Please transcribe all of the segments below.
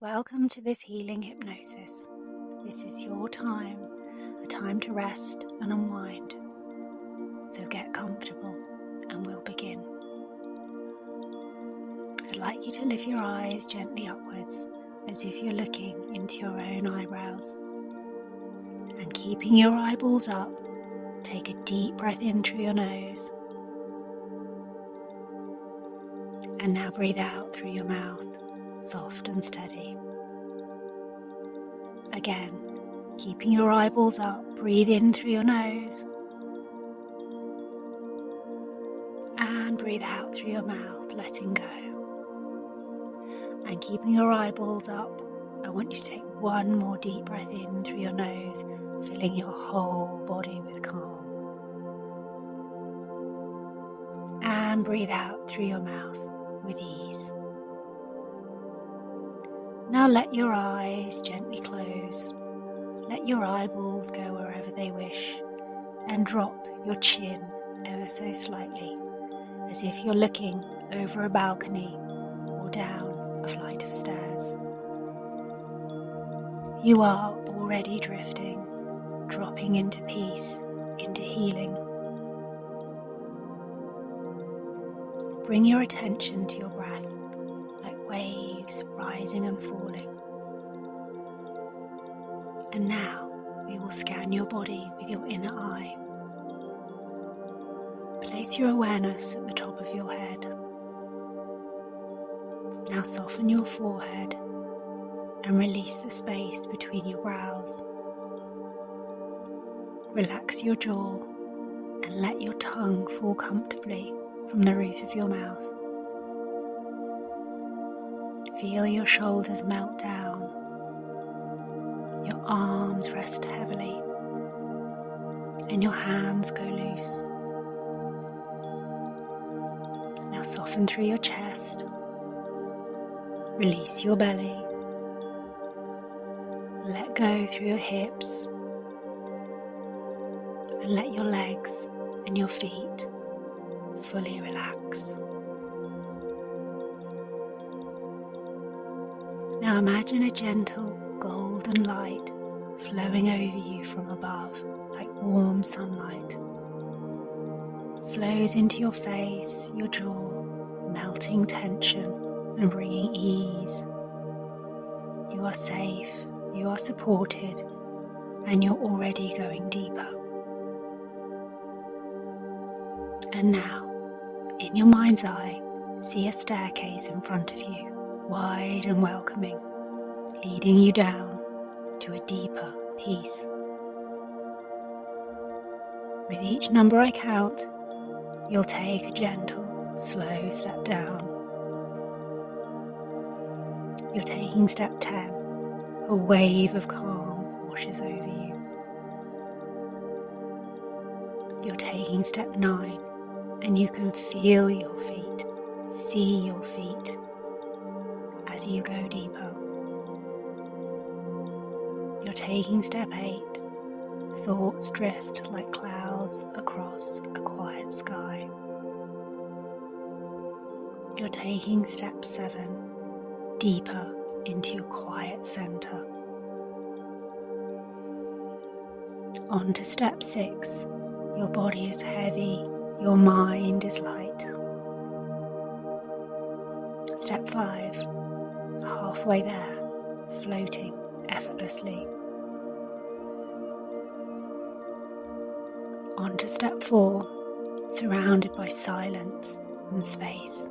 Welcome to this healing hypnosis. This is your time, a time to rest and unwind. So get comfortable and we'll begin. I'd like you to lift your eyes gently upwards as if you're looking into your own eyebrows. And keeping your eyeballs up, take a deep breath in through your nose. And now breathe out through your mouth, soft and steady. Again, keeping your eyeballs up, breathe in through your nose. And breathe out through your mouth, letting go. And keeping your eyeballs up, I want you to take one more deep breath in through your nose, filling your whole body with calm. And breathe out through your mouth with ease. Now let your eyes gently close. Let your eyeballs go wherever they wish and drop your chin ever so slightly, as if you're looking over a balcony or down a flight of stairs. You are already drifting, dropping into peace, into healing. Bring your attention to your breath, like waves rising and falling. And now we will scan your body with your inner eye. Place your awareness at the top of your head. Now soften your forehead and release the space between your brows. Relax your jaw and let your tongue fall comfortably from the roof of your mouth. Feel your shoulders melt down. Your arms rest heavily. And your hands go loose. Now soften through your chest. Release your belly. Let go through your hips. And let your legs and your feet fully relax. Now imagine a gentle golden light flowing over you from above like warm sunlight. Flows into your face, your jaw, melting tension and bringing ease. You are safe, you are supported, and you're already going deeper. And now, in your mind's eye, see a staircase in front of you, wide and welcoming, leading you down to a deeper peace. With each number I count, you'll take a gentle, slow step down. You're taking step 10, a wave of calm washes over you. You're taking step 9, and you can feel your feet, see your feet as you go deeper. You're taking step 8, thoughts drift like clouds across a quiet sky. You're taking step 7, deeper into your quiet center. On to step 6, your body is heavy, your mind is light. Step 5, halfway there, floating effortlessly. On to step 4, surrounded by silence and space.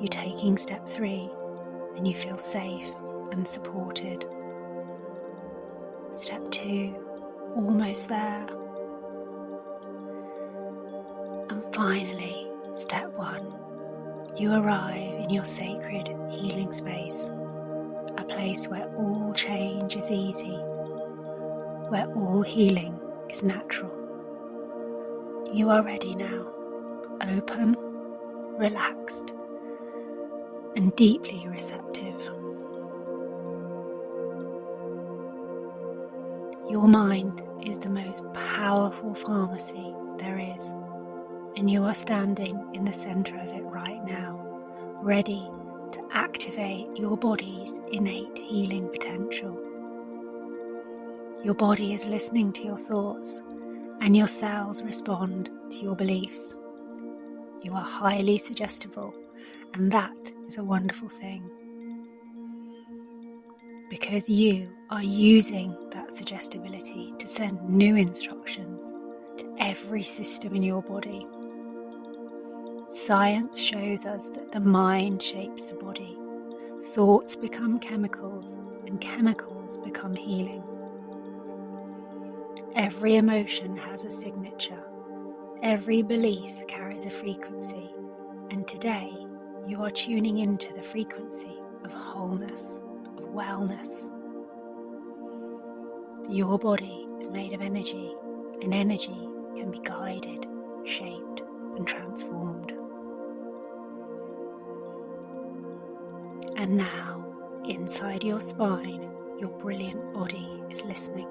You're taking step 3, and you feel safe and supported. Step 2, almost there. And finally, step 1, you arrive in your sacred healing space, a place where all change is easy, where all healing is natural. You are ready now, open, relaxed, and deeply receptive. Your mind is the most powerful pharmacy there is, and you are standing in the center of it right now, ready to activate your body's innate healing potential. Your body is listening to your thoughts, and your cells respond to your beliefs. You are highly suggestible, and that is a wonderful thing, because you are using that suggestibility to send new instructions to every system in your body. Science shows us that the mind shapes the body. Thoughts become chemicals, and chemicals become healing. Every emotion has a signature. Every belief carries a frequency. And today, you are tuning into the frequency of wholeness, of wellness. Your body is made of energy, and energy can be guided, shaped, and transformed. And now, inside your spine, your brilliant body is listening.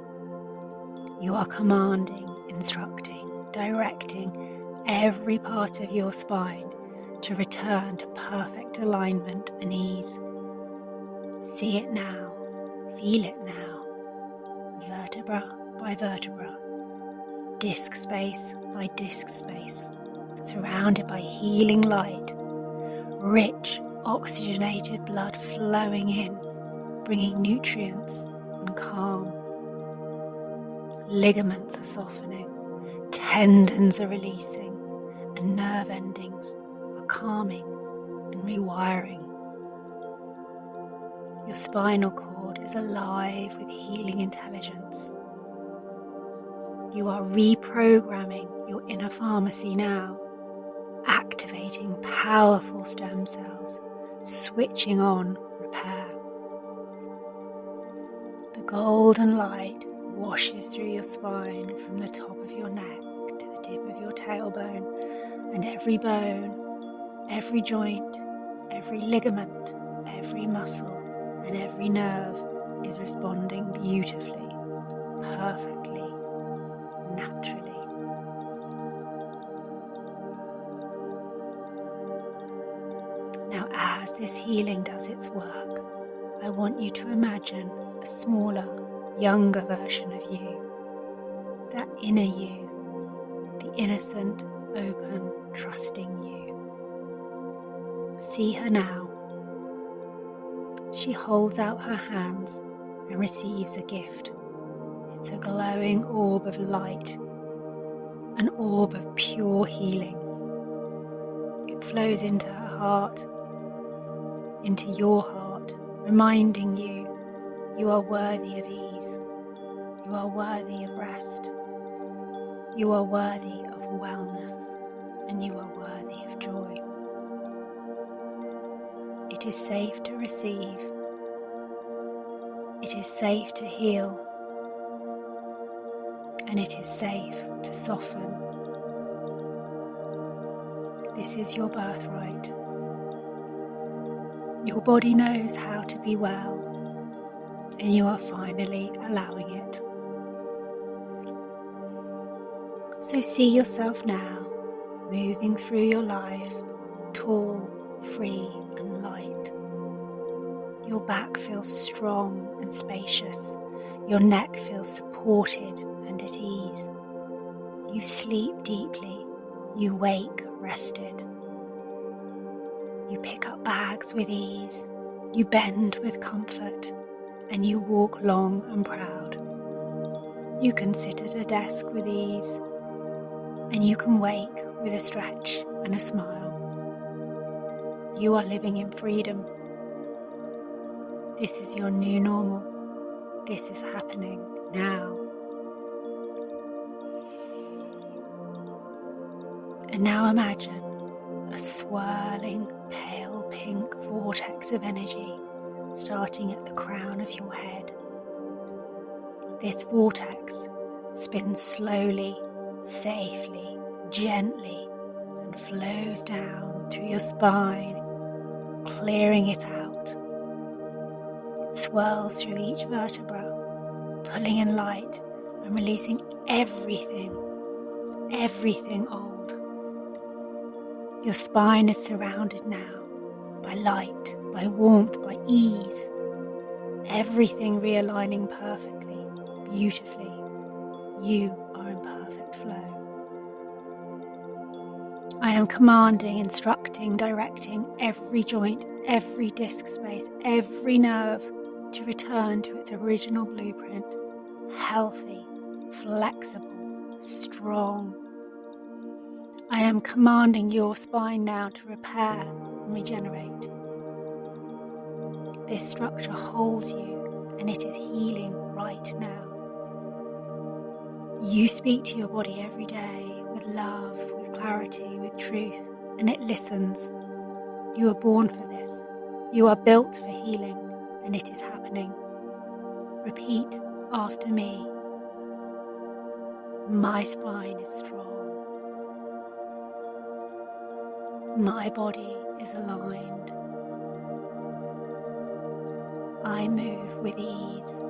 You are commanding, instructing, directing every part of your spine to return to perfect alignment and ease. See it now, feel it now, vertebra by vertebra, disc space by disc space, surrounded by healing light, rich oxygenated blood flowing in, bringing nutrients and calm. Ligaments are softening, tendons are releasing, and nerve endings are calming and rewiring. Your spinal cord is alive with healing intelligence. You are reprogramming your inner pharmacy now, activating powerful stem cells, switching on repair. The golden light washes through your spine from the top of your neck to the tip of your tailbone, and every bone, every joint, every ligament, every muscle, and every nerve is responding beautifully, perfectly, naturally. Now, as this healing does its work, I want you to imagine a smaller, younger version of you, that inner you, the innocent, open, trusting you. See her now. She holds out her hands and receives a gift. It's a glowing orb of light, an orb of pure healing. It flows into her heart, into your heart, reminding you you are worthy of ease, you are worthy of rest, you are worthy of wellness, and you are worthy of joy. It is safe to receive. It is safe to heal. And it is safe to soften. This is your birthright. Your body knows how to be well, and you are finally allowing it. So see yourself now, moving through your life, tall, free, and light. Your back feels strong and spacious. Your neck feels supported and at ease. You sleep deeply. You wake rested. You pick up bags with ease. You bend with comfort. And you walk long and proud. You can sit at a desk with ease. And you can wake with a stretch and a smile. You are living in freedom. This is your new normal. This is happening now. And now imagine a swirling pale pink vortex of energy starting at the crown of your head. This vortex spins slowly, safely, gently, and flows down through your spine, clearing it out. It swirls through each vertebra, pulling in light and releasing everything old. Your spine is surrounded now by light, by warmth, by ease. Everything realigning perfectly, beautifully. You are in perfect flow. I am commanding, instructing, directing every joint, every disc space, every nerve to return to its original blueprint, healthy, flexible, strong. I am commanding your spine now to repair and regenerate. This structure holds you and it is healing right now. You speak to your body every day with love, with clarity, with truth, and it listens. You are born for this. You are built for healing, and it is happening. Repeat after me. My spine is strong. My body is aligned. I move with ease.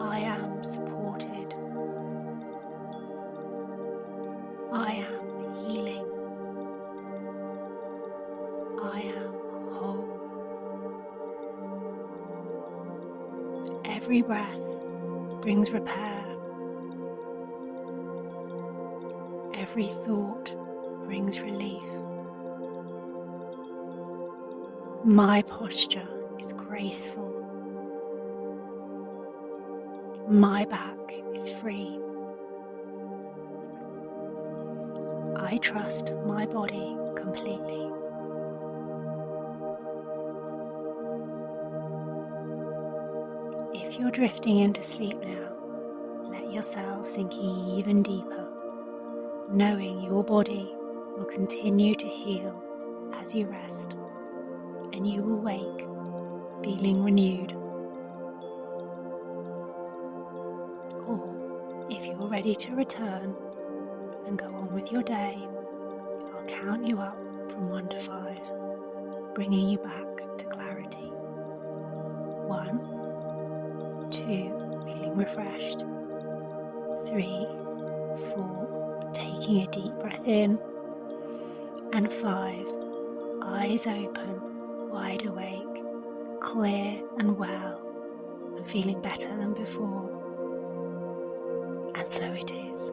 I am supported. I am healing. I am whole. Every breath brings repair. Every thought brings relief. My posture is graceful. My back is free. I trust my body completely. If you're drifting into sleep now, let yourself sink even deeper, knowing your body will continue to heal as you rest, and you will wake feeling renewed. Or if you're ready to return and go on with your day, I'll count you up from 1 to 5, bringing you back to clarity. 1, 2, feeling refreshed. 3, 4, taking a deep breath in. And 5, eyes open, wide awake, clear and well, and feeling better than before. And so it is.